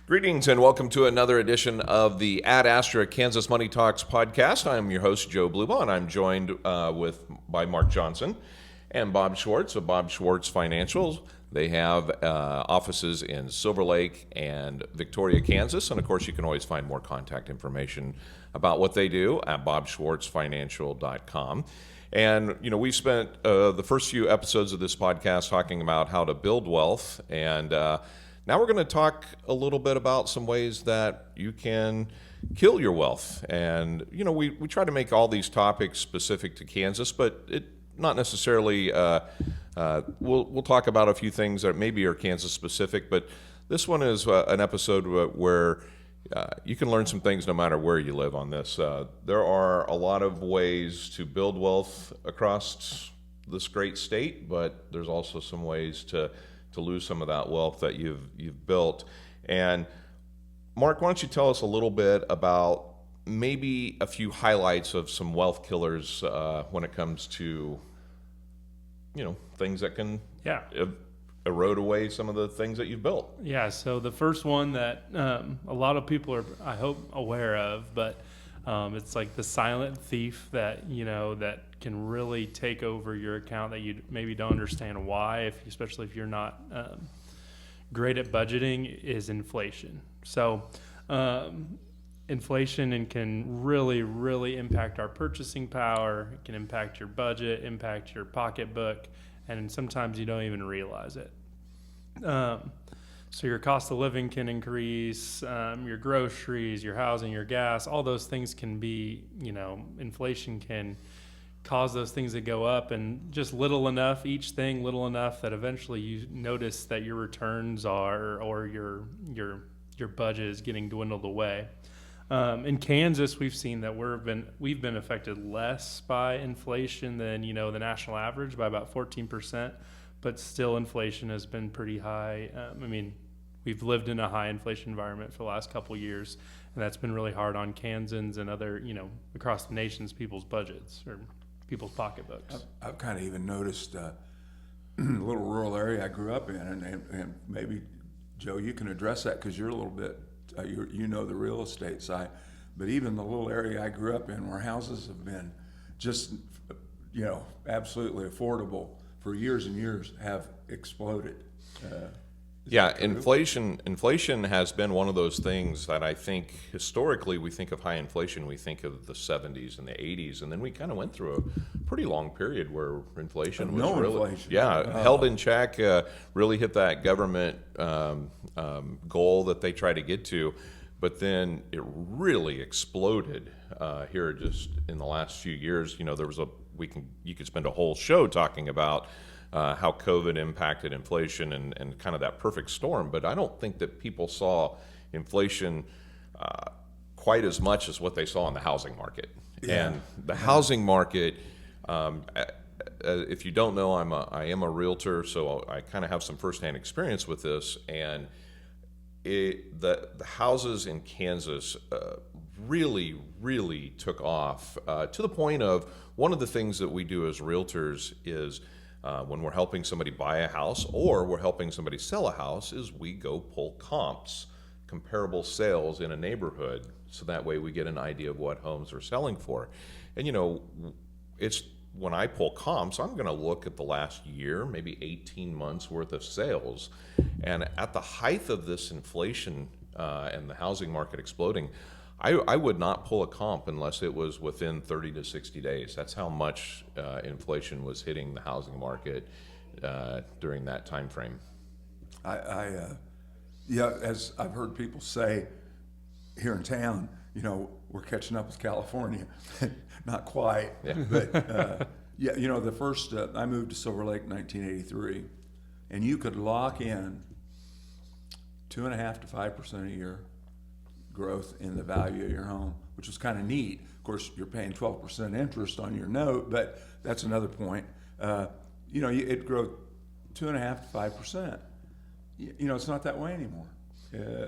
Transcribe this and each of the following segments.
Greetings and welcome to another edition of the Ad Astra Kansas Money Talks podcast. I'm your host, Joe Blubaugh, and I'm joined by Mark Johnson and Bob Schwartz of Bob Schwartz Financials. They have offices in Silver Lake and Victoria, Kansas, and of course you can always find more contact information about what they do at bobschwartzfinancial.com. And, you know, we've spent the first few episodes of this podcast talking about how to build wealth, and now we're going to talk a little bit about some ways that you can kill your wealth. And, you know, we try to make all these topics specific to Kansas, but it not necessarily, we'll talk about a few things that maybe are Kansas specific, but this one is an episode where you can learn some things no matter where you live on this. There are a lot of ways to build wealth across this great state, but there's also some ways to lose some of that wealth that you've built. And Mark, why don't you tell us a little bit about maybe a few highlights of some wealth killers when it comes to, you know, things that can erode away some of the things that you've built. Yeah, so the first one that a lot of people are, I hope, aware of, but it's like the silent thief that, you know, that can really take over your account that you maybe don't understand why, especially if you're not great at budgeting, is inflation. So inflation can really, really impact our purchasing power. It can impact your budget, impact your pocketbook, and sometimes you don't even realize it. So your cost of living can increase, your groceries, your housing, your gas, all those things can be, you know, inflation can cause those things to go up, and just little enough that eventually you notice that your returns are, or your budget is getting dwindled away. In Kansas, we've seen that we've been affected less by inflation than, you know, the national average by about 14%, but still inflation has been pretty high. I mean, we've lived in a high inflation environment for the last couple of years, and that's been really hard on Kansans and other, you know, across the nation's people's budgets or people's pocketbooks. I've kind of even noticed a little rural area I grew up in, and maybe, Joe, you can address that because you're a little bit, you know the real estate side, but even the little area I grew up in where houses have been just, you know, absolutely affordable for years and years have exploded. Yeah, inflation has been one of those things that I think historically we think of high inflation, we think of the 70s and the 80s, and then we kind of went through a pretty long period where inflation was inflation. held in check, really hit that government goal that they try to get to, but then it really exploded here just in the last few years. You know, you could spend a whole show talking about how COVID impacted inflation and kind of that perfect storm. But I don't think that people saw inflation quite as much as what they saw in the housing market. Yeah. And the housing market, if you don't know, I am a realtor, so I kind of have some firsthand experience with this. And the houses in Kansas really, really took off to the point of one of the things that we do as realtors is when we're helping somebody buy a house or we're helping somebody sell a house is we go pull comps, comparable sales in a neighborhood, so that way we get an idea of what homes are selling for. And, you know, it's when I pull comps, I'm going to look at the last year, maybe 18 months worth of sales. And at the height of this inflation and the housing market exploding, I would not pull a comp unless it was within 30 to 60 days. That's how much inflation was hitting the housing market during that time frame. As I've heard people say here in town, you know, we're catching up with California. Not quite, but you know, the first, I moved to Silver Lake in 1983, and you could lock in 2.5% to 5% a year growth in the value of your home, which was kind of neat. Of course, you're paying 12% interest on your note, but that's another point. You know, it grew 2.5% to 5%. You know, it's not that way anymore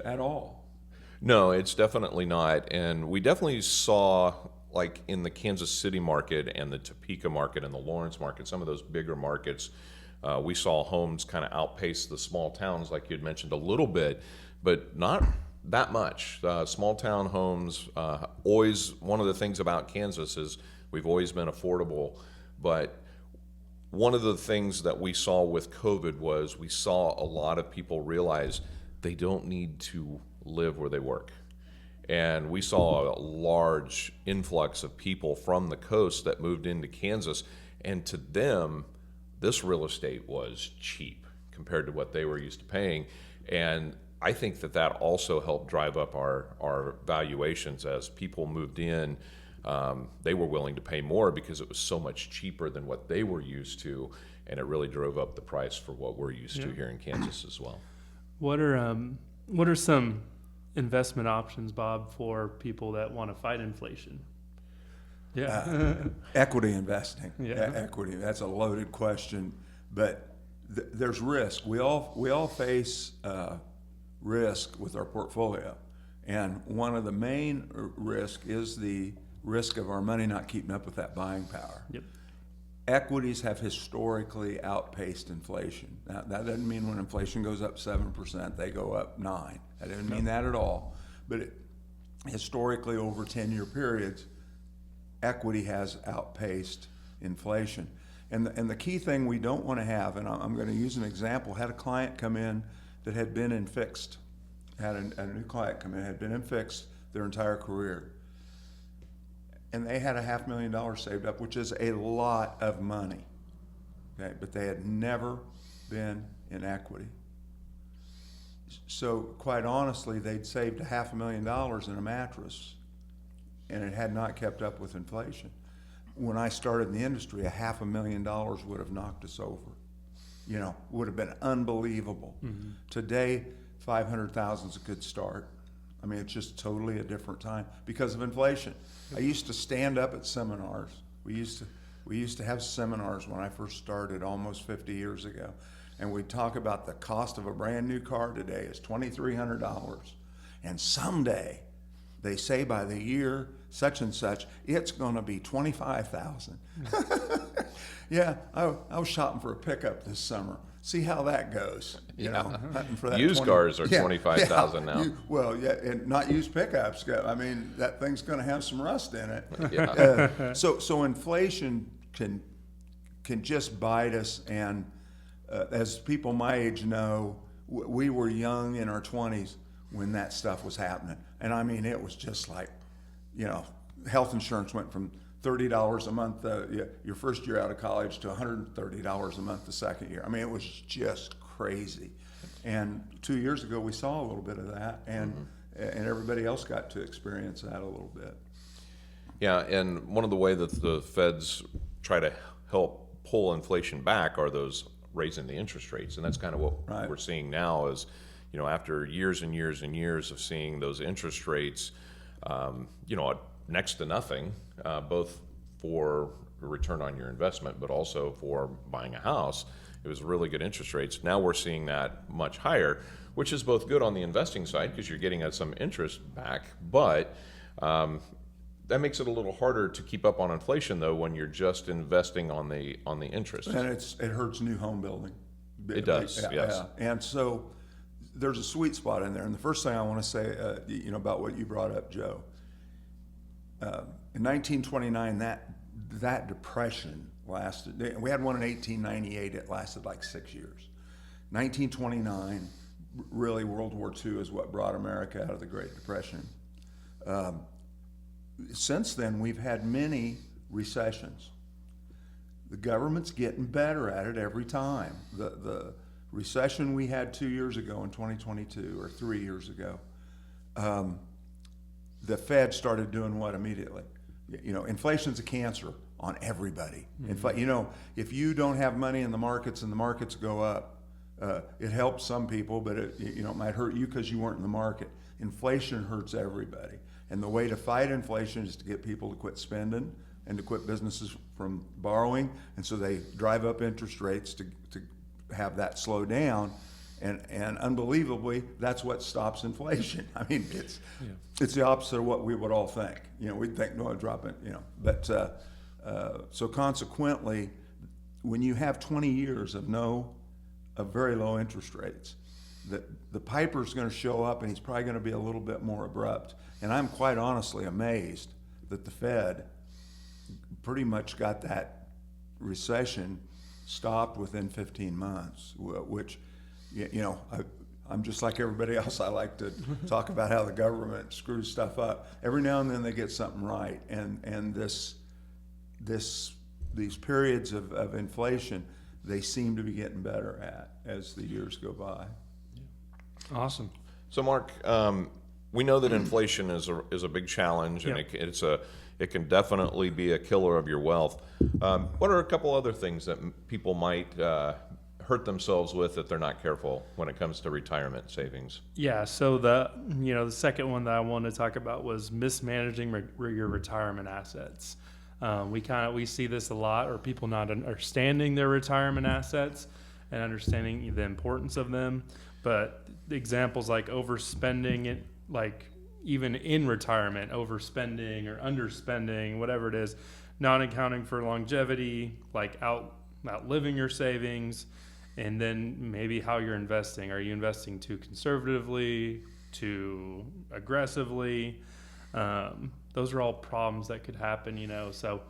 at all. No, it's definitely not. And we definitely saw, like in the Kansas City market and the Topeka market and the Lawrence market, some of those bigger markets, we saw homes kind of outpace the small towns, like you had mentioned a little bit, but not that much. Small town homes, always, one of the things about Kansas is we've always been affordable, but one of the things that we saw with COVID was we saw a lot of people realize they don't need to live where they work. And we saw a large influx of people from the coast that moved into Kansas, and to them, this real estate was cheap compared to what they were used to paying. And I think that also helped drive up our valuations as people moved in. They were willing to pay more because it was so much cheaper than what they were used to, and it really drove up the price for what we're used to here in Kansas as well. What are some investment options, Bob, for people that want to fight inflation? Equity investing. Yeah. Equity. That's a loaded question, but there's risk. We all face risk with our portfolio, and one of the main risk is the risk of our money not keeping up with that buying power. Yep. Equities have historically outpaced inflation. Now, that doesn't mean when inflation goes up 7%, they go up 9%. That doesn't mean that at all. But historically, over 10-year periods, equity has outpaced inflation. And the key thing we don't want to have, and I'm going to use an example, had a client come in that had been in fixed, had a new client come in, had been in fixed their entire career. And they had $500,000 saved up, which is a lot of money. Okay, but they had never been in equity. So quite honestly, they'd saved $500,000 in a mattress, and it had not kept up with inflation. When I started in the industry, $500,000 would have knocked us over. You know, would have been unbelievable. Mm-hmm. Today, 500,000 is a good start. I mean, it's just totally a different time because of inflation. I used to stand up at seminars. We used to have seminars when I first started almost 50 years ago, and we'd talk about the cost of a brand new car today is $2,300, and someday, they say by the year such and such, it's going to be $25,000. Yeah, I was shopping for a pickup this summer. See how that goes. You know, hunting for that used cars are $25,000 now. And not used pickups. I mean, that thing's going to have some rust in it. So inflation can just bite us. And as people my age know, we were young in our 20s when that stuff was happening. And I mean, it was just like, you know, health insurance went from $30 a month your first year out of college to $130 a month the second year. I mean, it was just crazy. And 2 years ago, we saw a little bit of that, and everybody else got to experience that a little bit. Yeah, and one of the ways that the feds try to help pull inflation back are those raising the interest rates, and that's kind of what we're seeing now is, you know, after years and years and years of seeing those interest rates, you know, next to nothing, both for a return on your investment, but also for buying a house. It was really good interest rates. Now we're seeing that much higher, which is both good on the investing side because you're getting some interest back, but that makes it a little harder to keep up on inflation though when you're just investing on the interest. And it hurts new home building. It does, yes. Yeah. And so there's a sweet spot in there. And the first thing I want to say, you know, about what you brought up, Joe. In 1929, that depression lasted. We had one in 1898. It lasted like 6 years. 1929, really World War II is what brought America out of the Great Depression. Since then, we've had many recessions. The government's getting better at it every time. The recession we had 2 years ago in 2022, or 3 years ago, the Fed started doing what immediately? You know, inflation's a cancer on everybody. Mm-hmm. You know, if you don't have money in the markets and the markets go up, it helps some people, but it might hurt you because you weren't in the market. Inflation hurts everybody. And the way to fight inflation is to get people to quit spending and to quit businesses from borrowing. And so they drive up interest rates to have that slow down. And unbelievably, that's what stops inflation. I mean, it's the opposite of what we would all think. You know, we'd think, no, drop it, you know. But so consequently, when you have 20 years of very low interest rates, the piper's going to show up, and he's probably going to be a little bit more abrupt. And I'm quite honestly amazed that the Fed pretty much got that recession stopped within 15 months, which, I'm just like everybody else. I like to talk about how the government screws stuff up. Every now and then they get something right, and these periods of inflation, they seem to be getting better at as the years go by. Awesome. So, Mark, we know that inflation is a big challenge, and it can definitely be a killer of your wealth. What are a couple other things that people might hurt themselves with if they're not careful when it comes to retirement savings? Yeah. So the second one that I wanted to talk about was mismanaging your retirement assets. We see this a lot, or people not understanding their retirement assets and understanding the importance of them. But examples like overspending it, like even in retirement, overspending or underspending, whatever it is, not accounting for longevity, like outliving your savings, and then maybe how you're investing. Are you investing too conservatively, too aggressively? Those are all problems that could happen, So,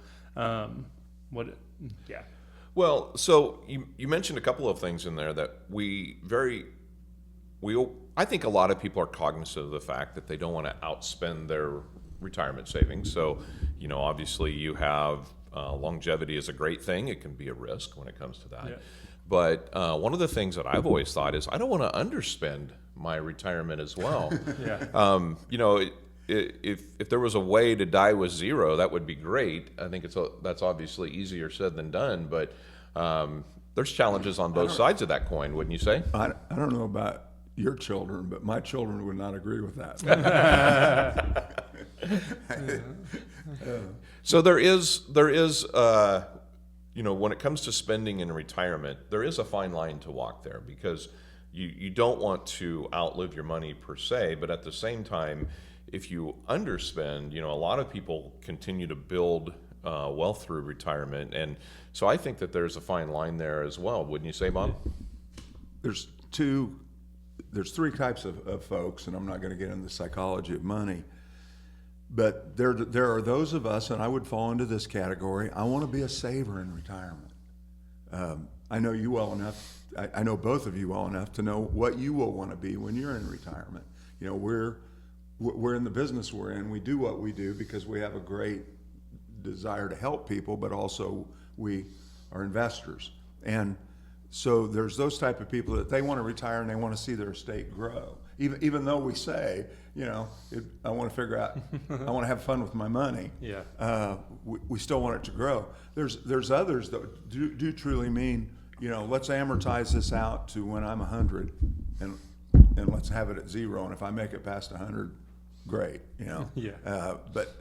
yeah. Well, so you mentioned a couple of things in there that I think a lot of people are cognizant of the fact that they don't want to outspend their retirement savings. So, obviously you have longevity is a great thing. It can be a risk when it comes to that. Yeah. But one of the things that I've always thought is I don't want to underspend my retirement as well. Yeah. If there was a way to die with zero, that would be great. I think that's obviously easier said than done, but there's challenges on both sides of that coin, wouldn't you say? I don't know about your children, but my children would not agree with that. So there is when it comes to spending in retirement, there is a fine line to walk there, because you don't want to outlive your money per se, but at the same time, if you underspend, a lot of people continue to build wealth through retirement. And so I think that there's a fine line there as well. Wouldn't you say, Bob? There's three types of folks, and I'm not going to get into the psychology of money, but there are those of us, and I would fall into this category. I want to be a saver in retirement. I know you well enough. I know both of you well enough to know what you will want to be when you're in retirement. We're in the business we're in. We do what we do because we have a great desire to help people, but also we are investors. And so there's those type of people that they want to retire and they want to see their estate grow. Even though we say, I want to figure out, I want to have fun with my money. Yeah. We still want it to grow. There's others that do truly mean, let's amortize this out to when I'm 100 and let's have it at zero. And if I make it past 100, great, Yeah. But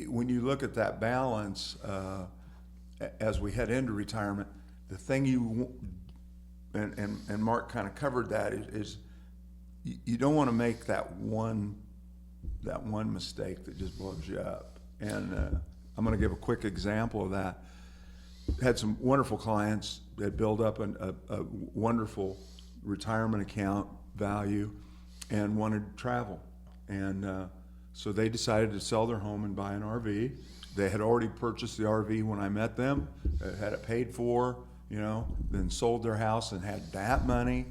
when you look at that balance, as we head into retirement, the thing and Mark kind of covered that is you don't want to make that one mistake that just blows you up. And I'm going to give a quick example of that. Had some wonderful clients that built up a wonderful retirement account value and wanted to travel. And so they decided to sell their home and buy an RV. They had already purchased the RV when I met them, had it paid for, then sold their house and had that money.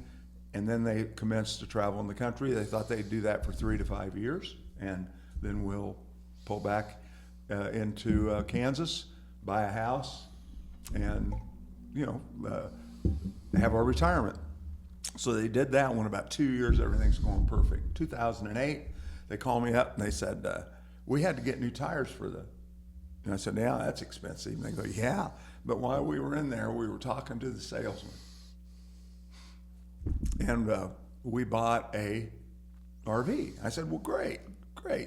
And then they commenced to travel in the country. They thought they'd do that for 3 to 5 years. And then we'll pull back into Kansas, buy a house, and, have our retirement. So they did that. When about 2 years, everything's going perfect. 2008, they called me up and they said, we had to get new tires for and I said, yeah, that's expensive. And they go, yeah. But while we were in there, we were talking to the salesman. And we bought a RV. I said, well, great.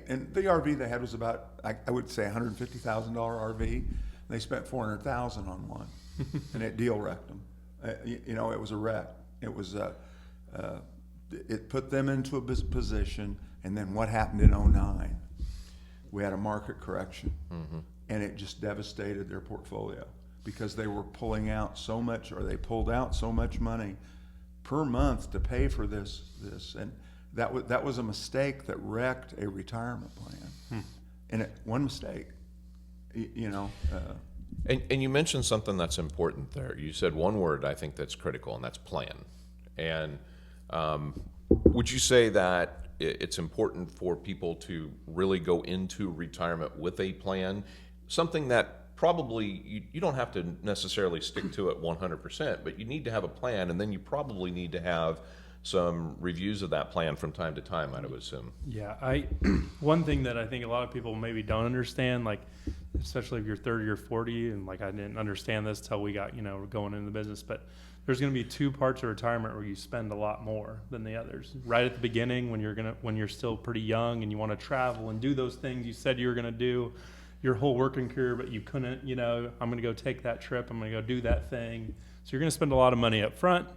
And the RV they had was about, I would say, $150,000 RV. They spent $400,000 on one, and it deal wrecked them. It was a wreck. It was it put them into a position. And then what happened in 2009? We had a market correction, and it just devastated their portfolio because they were pulling out so much, or they pulled out so much money per month to pay for this, and that was a mistake that wrecked a retirement plan. And one mistake, you know. And you mentioned something that's important there. You said one word I think that's critical, and that's plan. And would you say that it's important for people to really go into retirement with a plan, something that probably you don't have to necessarily stick to it 100%, but you need to have a plan, and then you probably need to have some reviews of that plan from time to time, I would assume. Yeah, one thing that I think a lot of people maybe don't understand, like especially if you're 30 or 40, and like I didn't understand this till we got, going into the business, but there's going to be two parts of retirement where you spend a lot more than the others. Right at the beginning, when you're still pretty young and you want to travel and do those things you said you were going to do your whole working career, but you couldn't, I'm going to go take that trip, I'm going to go do that thing. So you're going to spend a lot of money up front.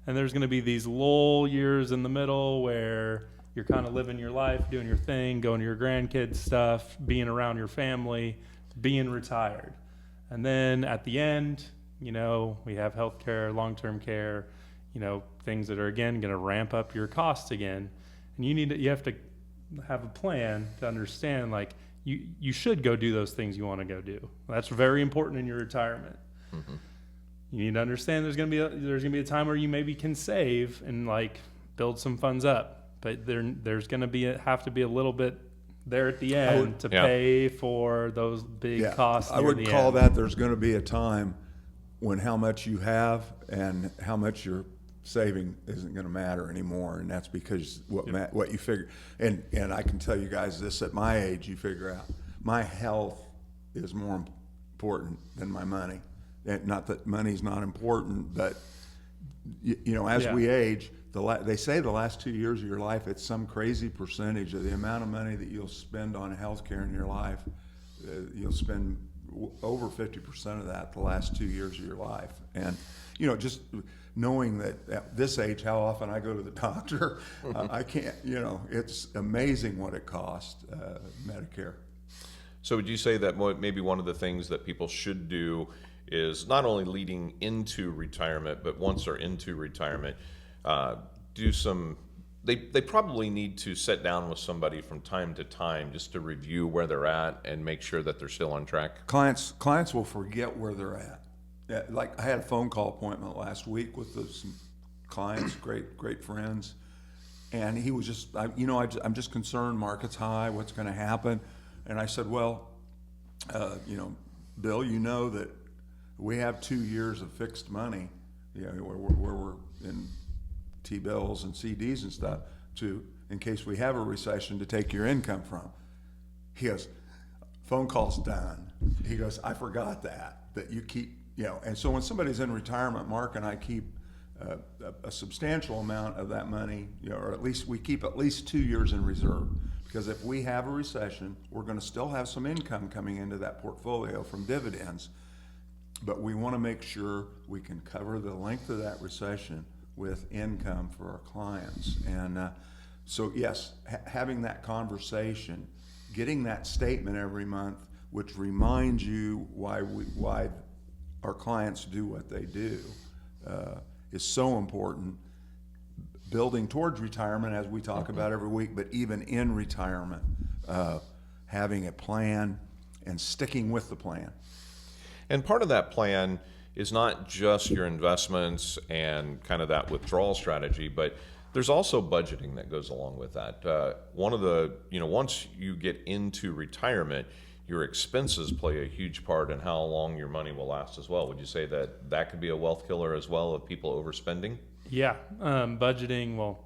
And there's going to be these lull years in the middle where you're kind of living your life, doing your thing, going to your grandkids' stuff, being around your family, being retired. And then at the end, we have healthcare, long-term care, things that are, again, going to ramp up your costs again. And you have to have a plan to understand, like, you should go do those things you want to go do. That's very important in your retirement. Mm-hmm. You need to understand there's going to be a time where you maybe can save and like build some funds up, but there's going to have to be a little bit there at the end to pay for those big costs. I would call that there's going to be a time when how much you have and how much you're saving isn't going to matter anymore, and that's because what you figure. And I can tell you guys this: at my age, you figure out my health is more important than my money. Not that money's not important, but as we age, they say the last 2 years of your life, it's some crazy percentage of the amount of money that you'll spend on healthcare in your life. You'll spend over 50% of that the last 2 years of your life, and just knowing that at this age, how often I go to the doctor, I can't. It's amazing what it costs Medicare. So would you say that maybe one of the things that people should do is not only leading into retirement, but once they're into retirement, they probably need to sit down with somebody from time to time just to review where they're at and make sure that they're still on track? Clients will forget where they're at. Yeah, like I had a phone call appointment last week with some clients, great friends, and he was just, I'm just concerned, market's high, what's going to happen? And I said, well, Bill, that we have 2 years of fixed money, where we're in T-bills and CDs and stuff, in case we have a recession, to take your income from. He goes, phone call's done. He goes, I forgot that you keep, and so when somebody's in retirement, Mark and I keep a substantial amount of that money, or at least we keep at least 2 years in reserve. Because if we have a recession, we're going to still have some income coming into that portfolio from dividends. But we want to make sure we can cover the length of that recession with income for our clients. And so yes, having that conversation, getting that statement every month, which reminds you why our clients do what they do, is so important. Building towards retirement, as we talk about every week, but even in retirement, having a plan and sticking with the plan. And part of that plan is not just your investments and kind of that withdrawal strategy, but there's also budgeting that goes along with that. One of the, once you get into retirement, your expenses play a huge part in how long your money will last as well. Would you say that could be a wealth killer as well, of people overspending? Yeah, budgeting. Well,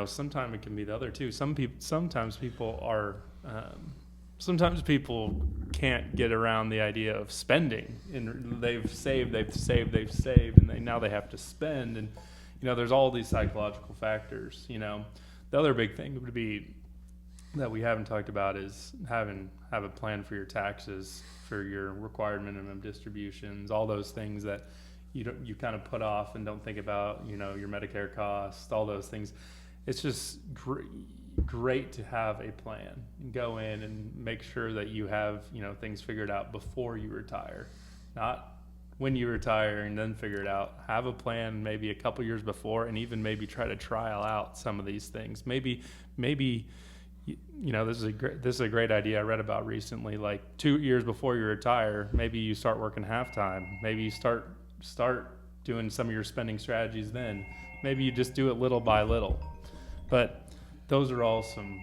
sometimes it can be the other too. Sometimes people can't get around the idea of spending, and they've saved, and now they have to spend, and there's all these psychological factors. The other big thing would be that we haven't talked about is have a plan for your taxes, for your required minimum distributions, all those things that you kind of put off and don't think about, your Medicare costs, all those things. It's just great to have a plan and go in and make sure that you have, things figured out before you retire, not when you retire, and then figure it out. Have a plan maybe a couple years before, and even maybe try to trial out some of these things. Maybe this is a great idea I read about recently. Like 2 years before you retire, maybe you start working half-time. Maybe you start doing some of your spending strategies then. Maybe you just do it little by little. But those are all some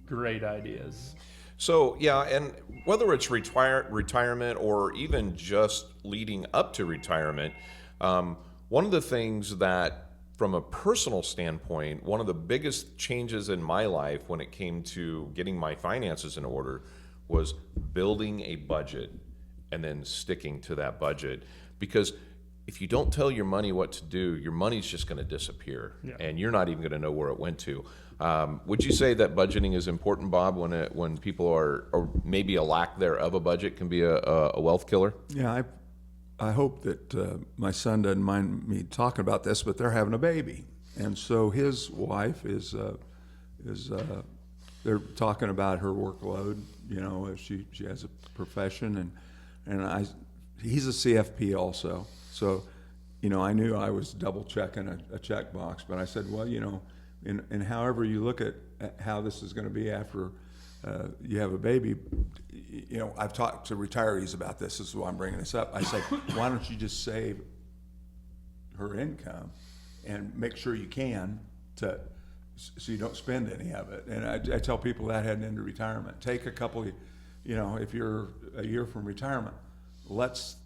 great ideas. So, yeah, and whether it's retirement or even just leading up to retirement, one of the things that, from a personal standpoint, one of the biggest changes in my life when it came to getting my finances in order was building a budget and then sticking to that budget. Because if you don't tell your money what to do, your money's just going to disappear, and you're not even going to know where it went to. Would you say that budgeting is important, Bob, when people are, or maybe a lack thereof a budget can be a wealth killer? Yeah, I hope that my son doesn't mind me talking about this, but they're having a baby, and so his wife is they're talking about her workload. She has a profession, and he's a CFP also. So, I knew I was double checking a checkbox, but I said, well, and however you look at how this is going to be after you have a baby, I've talked to retirees about this. This is why I'm bringing this up. I say, why don't you just save her income and make sure you can so you don't spend any of it. And I tell people that heading into retirement, take a couple of, if you're a year from retirement, let's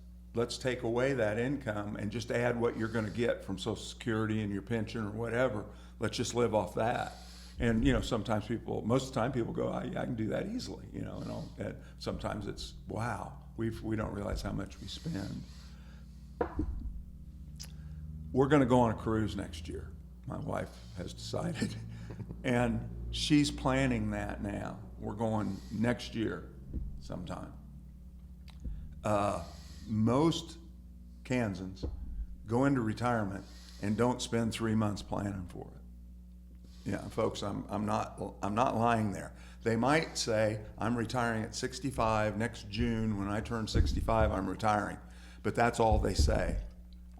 take away that income and just add what you're going to get from Social Security and your pension or whatever. Let's just live off that. And most of the time people go, I can do that easily, and sometimes it's, wow, we don't realize how much we spend. We're going to go on a cruise next year. My wife has decided, and she's planning that now. We're going next year sometime. Most Kansans go into retirement and don't spend 3 months planning for it. Yeah, folks, I'm not lying there. They might say, I'm retiring at 65. Next June, when I turn 65, I'm retiring. But that's all they say.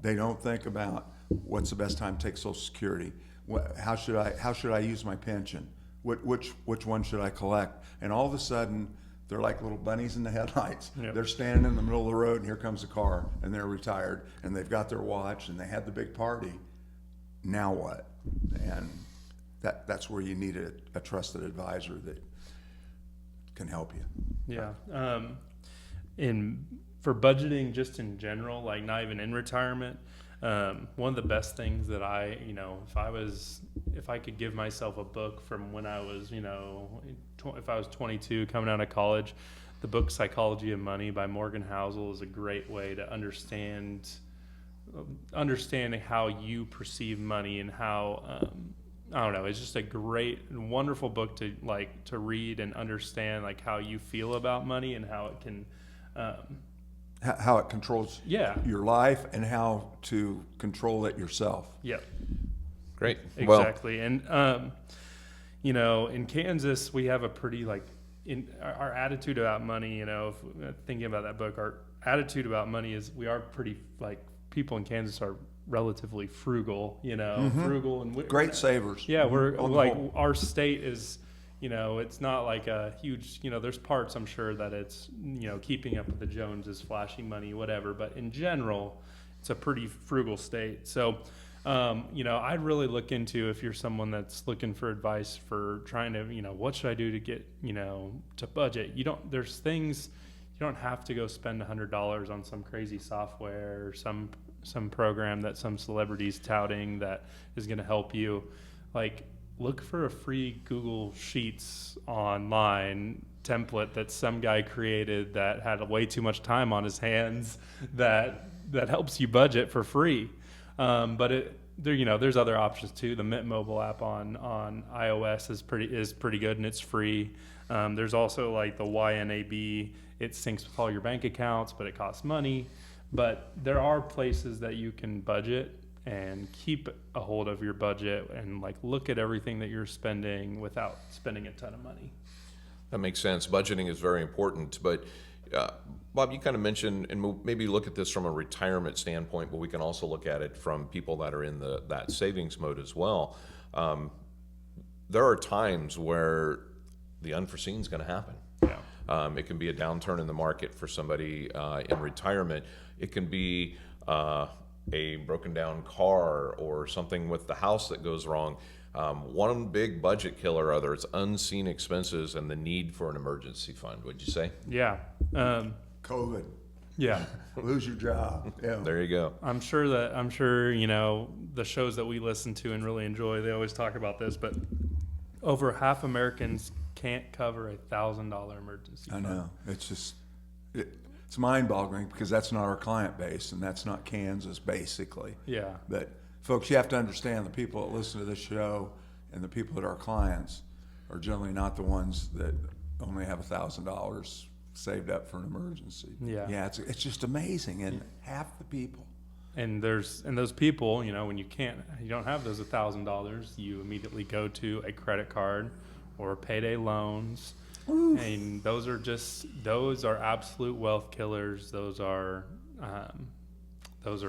They don't think about what's the best time to take Social Security. How should I use my pension? Which one should I collect? And all of a sudden, they're like little bunnies in the headlights. Yep. They're standing in the middle of the road, and here comes a car, and they're retired, and they've got their watch, and they had the big party. Now what? And that's where you need a trusted advisor that can help you. Yeah. For budgeting, just in general, like not even in retirement, one of the best things that if I could give myself a book from when I was, if I was 22 coming out of college, the book Psychology of Money by Morgan Housel is a great way to understanding how you perceive money and how, I don't know, it's just a great and wonderful book to read and understand like how you feel about money and how it can, how it controls your life and how to control it yourself. Yep. Great. Exactly. And, in Kansas, we have a pretty in our attitude about money, thinking about that book, our attitude about money is we are pretty people in Kansas are relatively frugal, frugal and great savers. Yeah. We're our state is, it's not like a huge, there's parts I'm sure that it's, keeping up with the Joneses, flashing money, whatever. But in general, it's a pretty frugal state. So, I'd really look into if you're someone that's looking for advice for trying to, what should I do to get, to budget? There's things, you don't have to go spend $100 on some crazy software or some program that some celebrity's touting that is going to help you. Look for a free Google Sheets online template that some guy created that had way too much time on his hands that helps you budget for free. But there's other options too. The Mint mobile app on iOS is pretty good and it's free. There's also the YNAB. It syncs with all your bank accounts, but it costs money. But there are places that you can budget and keep a hold of your budget and look at everything that you're spending without spending a ton of money. That makes sense. Budgeting is very important, but Bob, you kind of mentioned, and we'll maybe look at this from a retirement standpoint, but we can also look at it from people that are in that savings mode as well. There are times where the unforeseen is going to happen. Yeah. It can be a downturn in the market for somebody in retirement. It can be a broken down car or something with the house that goes wrong. One big budget killer, other it's unseen expenses and the need for an emergency fund. Would you say? Yeah. COVID, Yeah. lose your job. Yeah. There you go. I'm sure the shows that we listen to and really enjoy, they always talk about this, but over half Americans can't cover $1,000 emergency I fund. know. It's just, it's mind-boggling because that's not our client base and that's not Kansas, basically. Yeah. But folks, you have to understand the people that listen to this show and the people that are clients are generally not the ones that only have $1,000 saved up for an emergency. Yeah. It's just amazing, and half the people. And those people, when you don't have those $1,000, you immediately go to a credit card or payday loans. Oof. And those are absolute wealth killers. Those are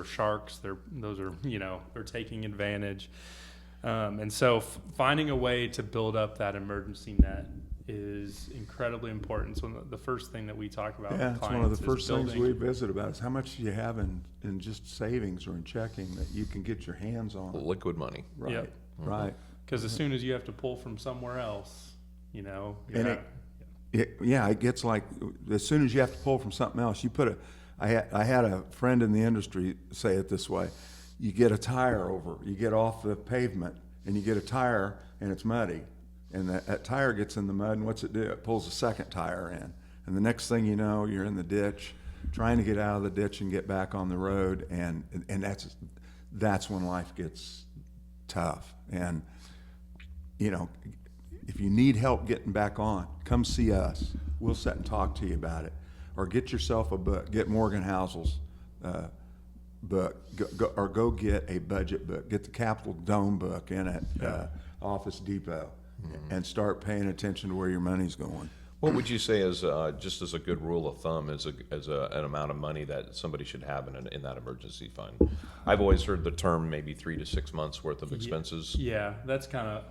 sharks. They're taking advantage. And so finding a way to build up that emergency net is incredibly important. So the first thing that we talk about Yeah, with it's clients one of the is first things building. we visit about is how much do you have in just savings or in checking that you can get your hands on. Liquid money. Right, Yep. right. Because as soon as you have to pull from somewhere else, And you're it gets like as soon as you have to pull from something else, I had a friend in the industry say it this way: you get a tire you get off the pavement and you get a tire and it's muddy, and that tire gets in the mud, and what's it do? It pulls a second tire in, and the next thing you know, you're in the ditch, trying to get out of the ditch and get back on the road, and that's when life gets tough. And if you need help getting back on, come see us. We'll sit and talk to you about it. Or get yourself a book. Get Morgan Housel's book. Go get a budget book. Get the Capitol Dome book in at Office Depot, and start paying attention to where your money's going. What would you say is just as a good rule of thumb as an amount of money that somebody should have in that emergency fund? I've always heard the term maybe 3 to 6 months worth of expenses. Yeah, that's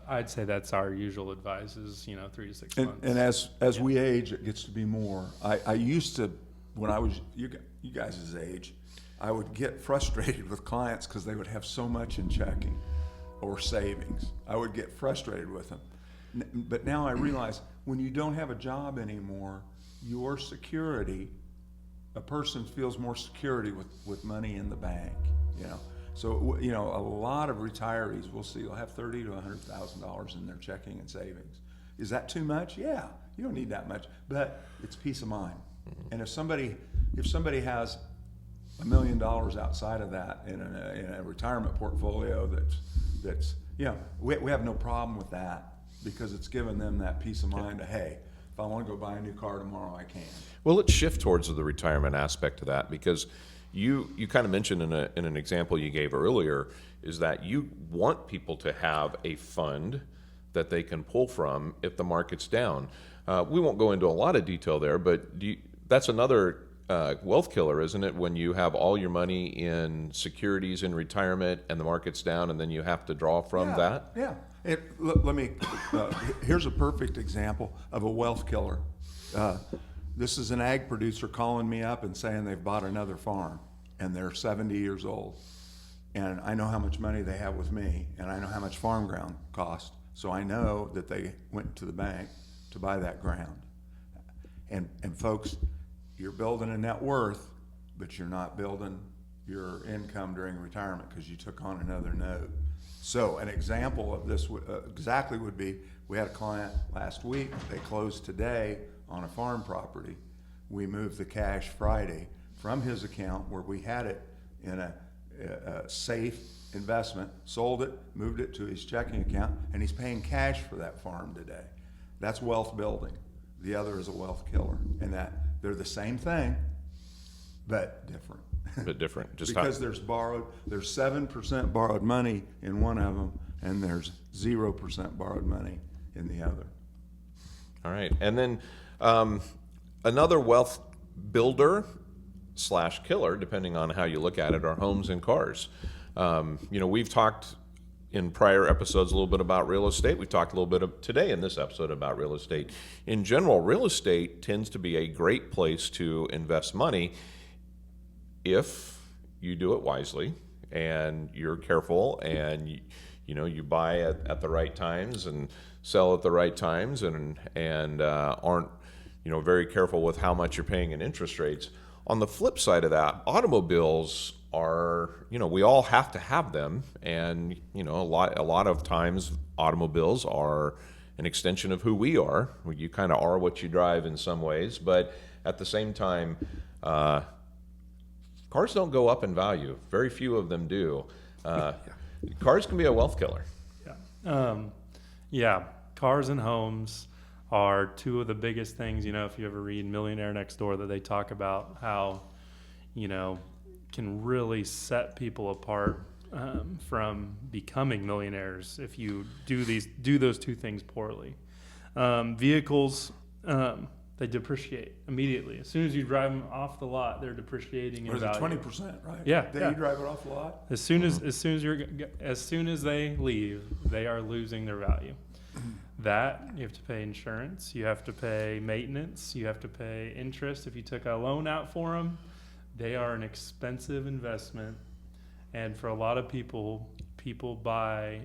I'd say that's our usual advice is 3 to 6 months. And as we age, it gets to be more. I used to, when I was you guys' age, I would get frustrated with clients because they would have so much in checking or savings. I would get frustrated with them. But now I realize when you don't have a job anymore, your security, a person feels more security with money in the bank, So, a lot of retirees we'll see will have $30,000 to $100,000 in their checking and savings. Is that too much? Yeah, you don't need that much, but it's peace of mind. And if somebody has $1 million outside of that in a retirement portfolio that's we have no problem with that, because it's given them that peace of mind of, hey, if I want to go buy a new car tomorrow, I can. Well, let's shift towards the retirement aspect of that, because you kind of mentioned in an example you gave earlier is that you want people to have a fund that they can pull from if the market's down. We won't go into a lot of detail there, but that's another wealth killer, isn't it? When you have all your money in securities in retirement and the market's down, and then you have to draw from that. Yeah. Let me. Here's a perfect example of a wealth killer. This is an ag producer calling me up and saying they've bought another farm, and they're 70 years old, and I know how much money they have with me, and I know how much farm ground cost, so I know that they went to the bank to buy that ground. And folks, you're building a net worth, but you're not building your income during retirement because you took on another note. So an example of this exactly would be, we had a client last week, they closed today on a farm property. We moved the cash Friday from his account where we had it in a safe investment, sold it, moved it to his checking account, and he's paying cash for that farm today. That's wealth building. The other is a wealth killer, and that they're the same thing, but different. But different. Just because there's 7% borrowed money in one of them, and there's 0% borrowed money in the other. All right. And then another wealth builder / killer, depending on how you look at it, are homes and cars. We've talked in prior episodes a little bit about real estate. We talked a little bit today in this episode about real estate. In general, real estate tends to be a great place to invest money if you do it wisely and you're careful and you buy at the right times and sell at the right times and aren't very careful with how much you're paying in interest rates. On the flip side of that, automobiles are, we all have to have them, and a lot of times automobiles are an extension of who we are. You kind of are what you drive in some ways, but at the same time, cars don't go up in value. Very few of them do. Cars can be a wealth killer. Yeah. Cars and homes are two of the biggest things, if you ever read Millionaire Next Door, that they talk about how, can really set people apart from becoming millionaires if you do those two things poorly. Vehicles, they depreciate immediately. As soon as you drive them off the lot, they're depreciating in value. 20%, right? Yeah. You drive it off the lot? As soon as they leave, they are losing their value. That, you have to pay insurance, you have to pay maintenance, you have to pay interest. If you took a loan out for them, they are an expensive investment. And for a lot of people buy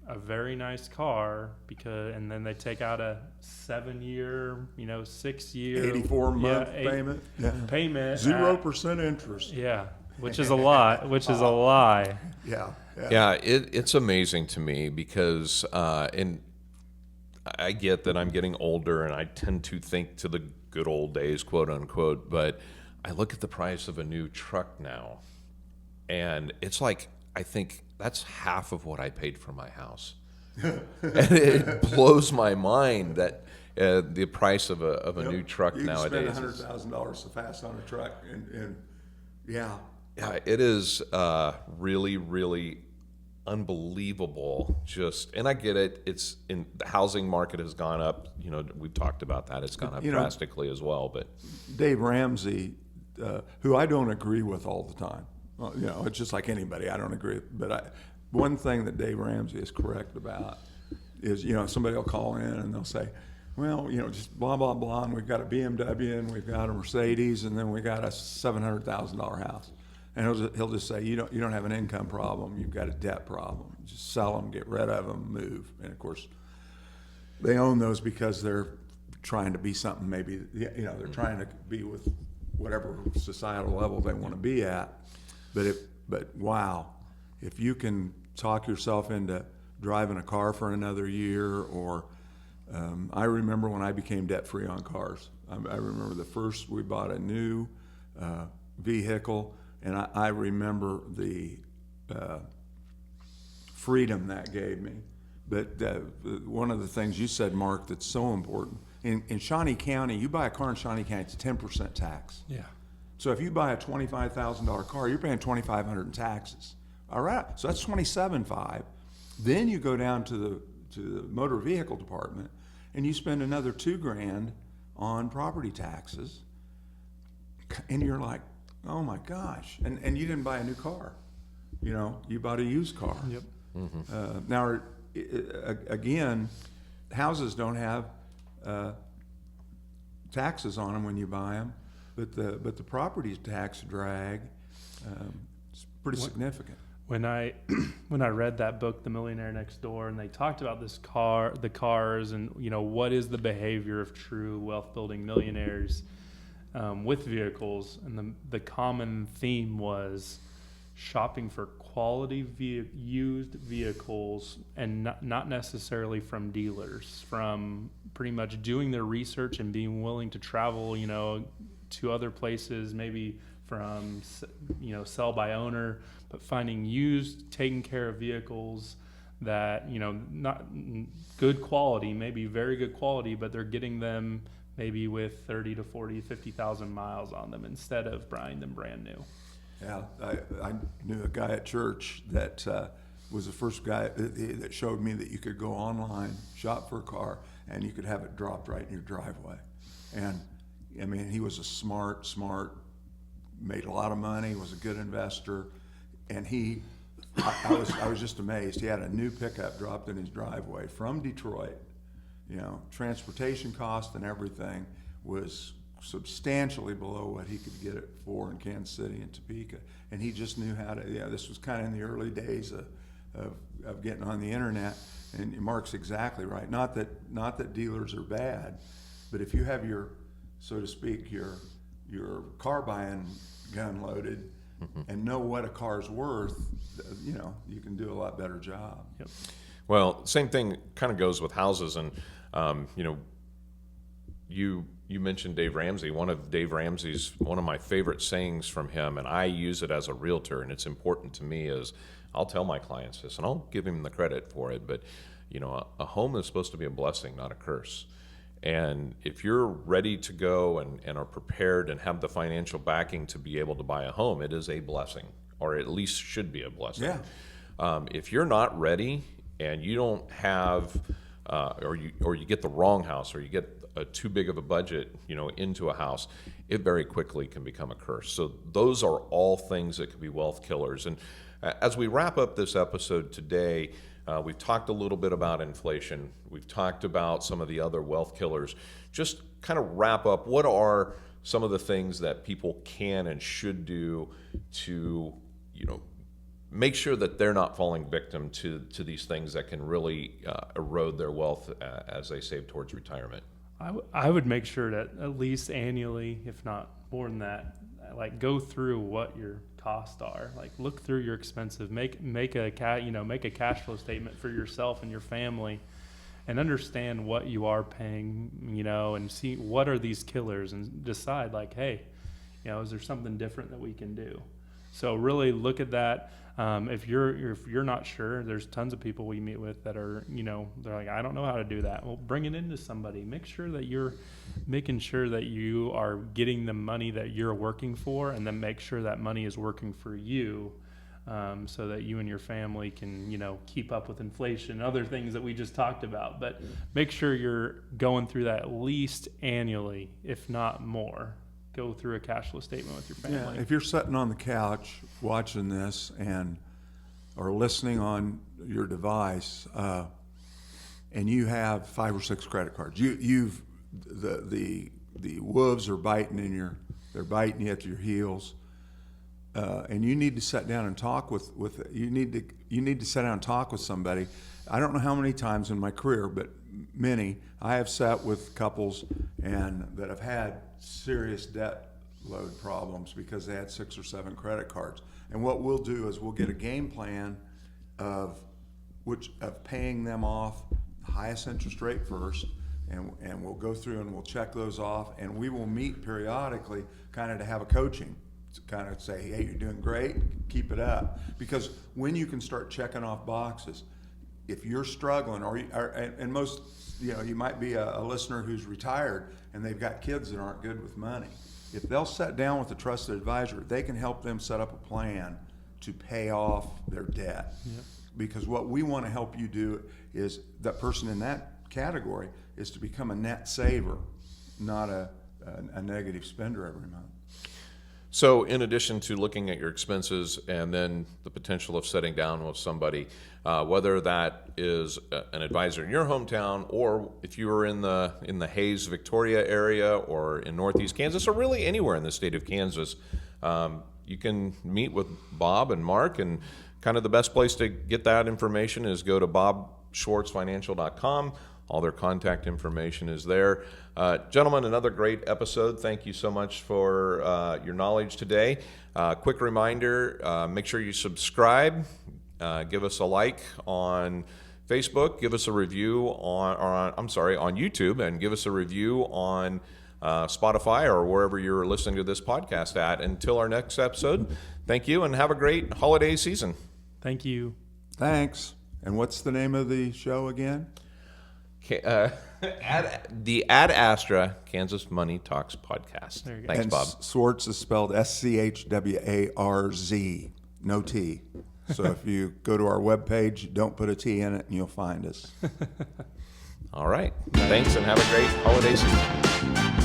a very nice car and then they take out a 7-year, 6-year, 84-month payment. Yeah. Payment 0% interest. Yeah, which is a lot. Which is a lie. Yeah, it's amazing to me because I get that I'm getting older and I tend to think to the good old days, quote unquote, but I look at the price of a new truck now and it's like, I think that's half of what I paid for my house. And it blows my mind that the price of a new truck nowadays. You spend $100,000 so fast on a truck and yeah. Yeah, it is really, really unbelievable. And I get it. It's in the housing market has gone up. We've talked about that. It's gone up drastically as well. But Dave Ramsey, who I don't agree with all the time. It's just like anybody. I don't agree. But one thing that Dave Ramsey is correct about is, somebody will call in and they'll say, well, just blah, blah, blah, and we've got a BMW and we've got a Mercedes and then we got a $700,000 house. And he'll just say, you don't have an income problem, you've got a debt problem. Just sell them, get rid of them, move. And of course, they own those because they're trying to be something. Maybe they're trying to be with whatever societal level they want to be at. But wow, if you can talk yourself into driving a car for another year, or I remember when I became debt free on cars. I remember we bought a new vehicle. And I remember the freedom that gave me. But one of the things you said, Mark, that's so important, in Shawnee County, you buy a car in Shawnee County, it's 10% tax. Yeah. So if you buy a $25,000 car, you're paying $2,500 in taxes. All right, so that's $27,500. Then you go down to the motor vehicle department, and you spend another $2,000 on property taxes, and you're like, oh my gosh! And you didn't buy a new car, you bought a used car. Yep. Mm-hmm. Now, again, houses don't have taxes on them when you buy them, but the property tax drag is pretty significant. When I read that book, The Millionaire Next Door, and they talked about the cars, and what is the behavior of true wealth building millionaires. With vehicles, and the common theme was shopping for quality used vehicles, and not necessarily from dealers, from pretty much doing their research and being willing to travel, to other places, maybe from, sell by owner, but finding used, taken care of vehicles that, not good quality, maybe very good quality, but they're getting them maybe with 30 to 40, 50,000 miles on them instead of buying them brand new. Yeah, I knew a guy at church that was the first guy that showed me that you could go online, shop for a car, and you could have it dropped right in your driveway. And I mean, he was a smart, made a lot of money, was a good investor, and I was just amazed. He had a new pickup dropped in his driveway from Detroit. You know, transportation cost and everything was substantially below what he could get it for in Kansas City and Topeka, and he just knew how to. Yeah, this was kind of in the early days of getting on the internet. And Mark's exactly right. Not that dealers are bad, but if you have your, so to speak, your car buying gun loaded and know what a car's worth, you know, you can do a lot better job. Yep. Well, same thing kind of goes with houses, and you know, you mentioned Dave Ramsey. One of my favorite sayings from him, and I use it as a realtor, and it's important to me, is I'll tell my clients this, and I'll give him the credit for it, but you know, a home is supposed to be a blessing, not a curse. And if you're ready to go and are prepared and have the financial backing to be able to buy a home, it is a blessing, or at least should be a blessing. Yeah. If you're not ready and you don't have, or you get the wrong house, or you get too big of a budget, you know, into a house, it very quickly can become a curse. So those are all things that could be wealth killers. And as we wrap up this episode today, we've talked a little bit about inflation. We've talked about some of the other wealth killers. Just kind of wrap up, what are some of the things that people can and should do to, you know, make sure that they're not falling victim to these things that can really erode their wealth as they save towards retirement? I would make sure that at least annually, if not more than that, like go through what your costs are. Like look through your expenses, make a cash flow statement for yourself and your family, and understand what you are paying, you know, and see what are these killers, and decide like, hey, you know, is there something different that we can do? So really look at that. If you're not sure, there's tons of people we meet with that are, you know, they're like, I don't know how to do that. Well, bring it into somebody. Make sure that you're making sure that you are getting the money that you're working for, and then make sure that money is working for you, so that you and your family can, you know, keep up with inflation and other things that we just talked about. But make sure you're going through that at least annually, if not more. Go through a cash flow statement with your family. Yeah, if you're sitting on the couch watching this or listening on your device, and you have 5 or 6 credit cards, the wolves are biting they're biting you at your heels, and you need to sit down and talk you need to sit down and talk with somebody. I don't know how many times in my career, but many, I have sat with couples that have had serious debt load problems because they had 6 or 7 credit cards. And what we'll do is we'll get a game plan of paying them off the highest interest rate first, and we'll go through and we'll check those off, and we will meet periodically kind of to have a coaching, to kind of say, hey, you're doing great, keep it up. Because when you can start checking off boxes, if you're struggling, and most, you know, you might be a listener who's retired and they've got kids that aren't good with money. If they'll sit down with a trusted advisor, they can help them set up a plan to pay off their debt. Yep. Because what we want to help you do is, that person in that category is to become a net saver, not a negative spender every month. So in addition to looking at your expenses and then the potential of sitting down with somebody, whether that is an advisor in your hometown, or if you are in the Hayes, Victoria area, or in Northeast Kansas, or really anywhere in the state of Kansas, you can meet with Bob and Mark. And kind of the best place to get that information is go to bobschwartzfinancial.com. All their contact information is there. Gentlemen, another great episode. Thank you so much for your knowledge today. Quick reminder, make sure you subscribe. Give us a like on Facebook. Give us a review on YouTube, and give us a review on Spotify or wherever you're listening to this podcast at. Until our next episode, thank you, and have a great holiday season. Thank you. Thanks. And what's the name of the show again? The Ad Astra Kansas Money Talks podcast. There you go. Thanks, And Bob. Schwartz is spelled Schwarz, no T. So if you go to our webpage, don't put a T in it, and you'll find us. All right. Thanks, and have a great holiday season.